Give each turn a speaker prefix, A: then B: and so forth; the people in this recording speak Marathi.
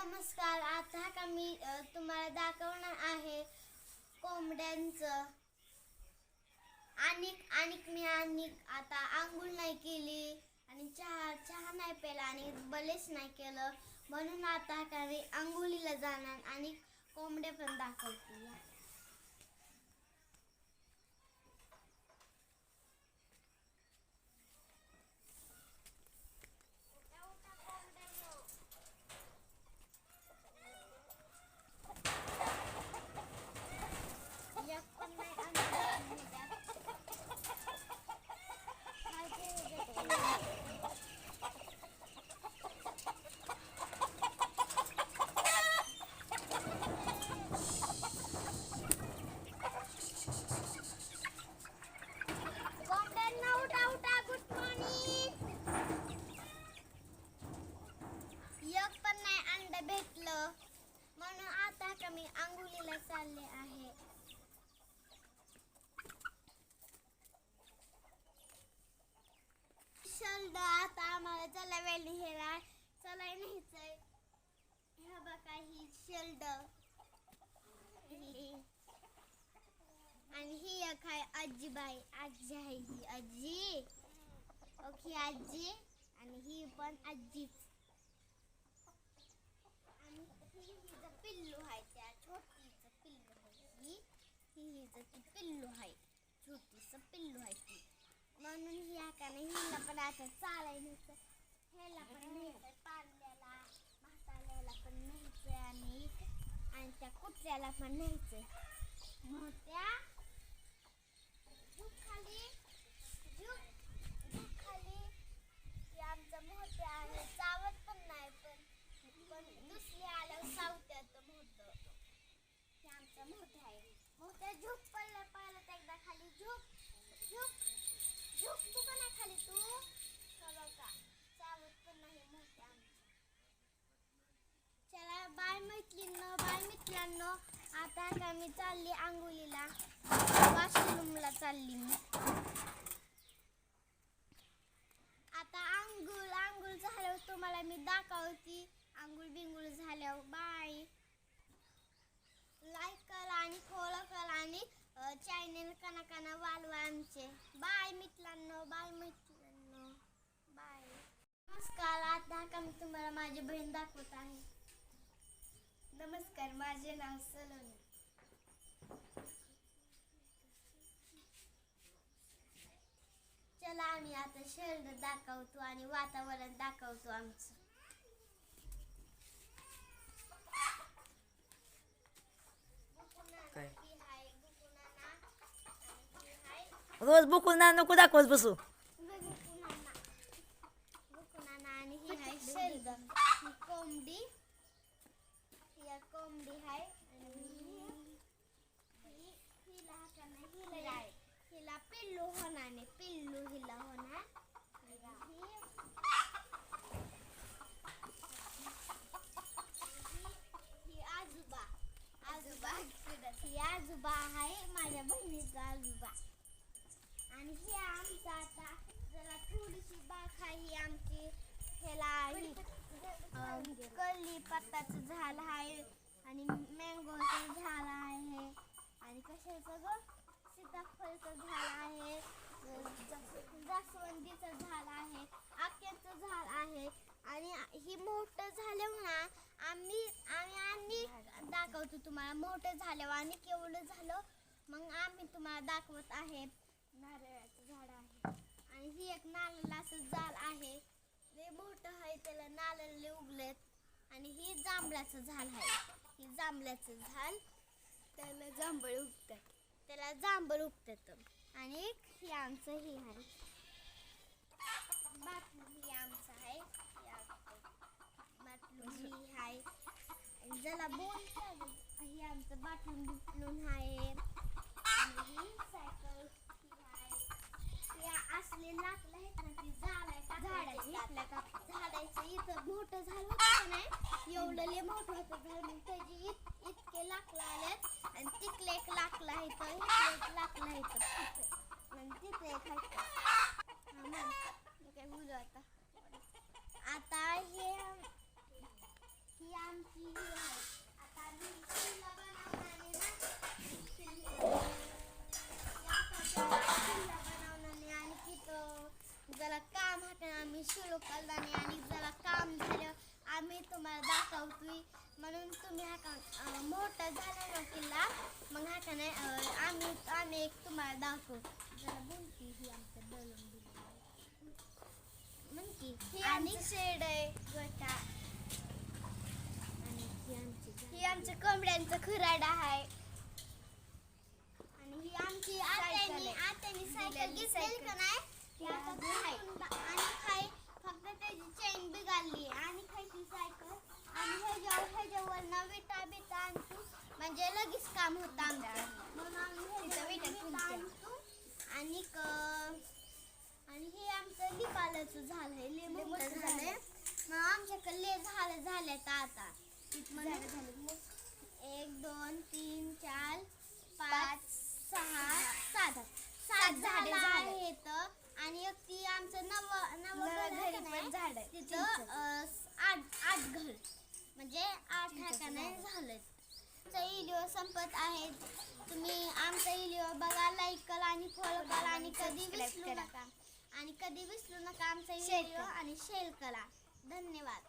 A: नमस्कार. आता का मी तुम्हाला दाखवणार आहे कोंबड्यांचं. आणि मी आता आंघोळ नाही केली आणि चहा नाही प्यायला आणि बलेच नाही केलं, म्हणून आता का मी आंघोळीला जाणार आणि कोंबड्या पण दाखवते. भेटलं म्हणून आता का मी आंघोळीला चालले आहे. आता आम्हाला चला वेळी हेला चला न्यायचंय. हे बघा ही शेल्ड आणि ही एक आहे आजीबाई. आजी आहे ही आजी. ओके आजी. आणि ही पण आजीच. पिल्लू आहे त्या छोटीचं पिल्लू आहे. ही पिल्लू आहे. छोटीचं पिल्लू आहे ती. म्हणून ही आकाने हिला पण आता चालायचं. ह्याला पण न्यायचंय. पाल्याला म्हाताल्याला पण न्यायचंय आणि त्या कुत्र्याला पण न्यायचंय. मोठ्या झुक खाली झुक खाली. ते आमचं मोठे आहे. चावत पण नाही पण दुसरी आल्यावर सावत्यात मोठं. ते आमचं मोठं आहे. मोठ्या झुक पडलं पाहिलं एकदा खाली. झुक झुक झुक. तू का नाही खाली तू बघा. चावत पण नाही मोठ्या आमचं. चला बाय मैत्रिणींनो. बाय मित्रांनो. आता का मी चालली आंघोळीला. वॉशरूमला चालली मी. आता आंघोळ झाल्यावर तुम्हाला मी दाखवते. आंघोळ बिंगुळ झाल्यावर. बाय. लाईक करा आणि फॉलो करा आणि चॅनल कना वाढवा आमचे. बाय मित्रांनो. बाय मैत्रिणींनो. बाय. नमस्कार. आता का मी तुम्हाला माझी बहीण दाखवत आहे. नमस्कार. माझे नाव सलोनी. चला आम्ही आता शहर दाखवतो आणि वातावरण दाखवतो आमचं.
B: रोज बुकुना नको दाखवत बसू.
A: आणि ही आहे शेल्ड. ही कोंबडी. कोंबडी आहे हिला पिल्लू होणार नाही. पिल्लू हिला होणार. ही आजोबा. ही आजोबा आहे. माझ्या बहिणीचा आजोबा. आणि ही आमचा आता जरा थोडीशी बाग आहे. ही आमची. ह्याला कल्ली पत्ताचं झाड आहे आणि मँगोचं झाड आहे आणि कशाचं ग सीताफळचं झाड आहे. जास्वंदीचं झाड आहे. आक्याचं झाड आहे. आणि ही मोठं झाल्यावर ना आम्ही दाखवतो तुम्हाला. मोठं झाल्यावर आणि केवढं झालं मग आम्ही तुम्हाला दाखवत आहे. नारळाचं झाड आहे आणि ही एक नारळाचं झाड आहे. लय मोठं आहे. त्याला नारळ उगलेत. आणि ही जांभळाचं झाड आहे. ही जांभळाचं झाड. त्याला जांभळ उगतात. आणि ही आमचं ही आहे. बाटलू ही आमचं आहे. बाटलू ही आहे. ज्याला बोल ही आमचं बाटलून बिटलून आहे. आणि ही सायकल असले लाकलं आहेत ना. ती झाडाचं इथं मोठं झाड होतं नाही. एवढं लय मोठं होतं झाड. मग त्याची इतके लाकलं आलेत. आणि तिथलं एक लाकलं आहे. एक लाकलं आहे. तिथे एक काय बोलू आता. ही आमची तुम्हाला दाखवतोय म्हणून तुम्ही हा का मोठा झाला ना किल्ला मग हा का नाही आम्ही एक तुम्हाला दाखवतो जरा बोलती ही आमचं दळून दिलं म्हण की ही आमचं शेड आहे गोटा आणि ही आमचं कोंबड्यांचं खुराडा आहे आणि ही आमची आत्यानी सायकल घेतली का नाही ती आता घेऊन आणि खाय फक्त त्याची चेन बिघडली आणि खायची सायकल आणि ह्याच्यावर विटा बिटा आणतो म्हणजे लगेच काम होतं आमचं म्हणून आम्ही विटा आणतो आणि आणि हे आमचं लिपालाचं झालंय लय मोठं झालंय मग आमच्याकडे झाल्यात आता म्हणून 1 2 3 4 5 6 7 झाडे आहेत आणि एक ती आमचं नवं झाड आहे तिथं 8 घर म्हणजे 8 ठिकाणी झालं व्हिडिओ संपत आहे तुम्ही आमचा व्हिडिओ बघा लाईक करा आणि फॉलो करा आणि कधी विसरू नका आमचा व्हिडिओ आणि शेअर करा धन्यवाद.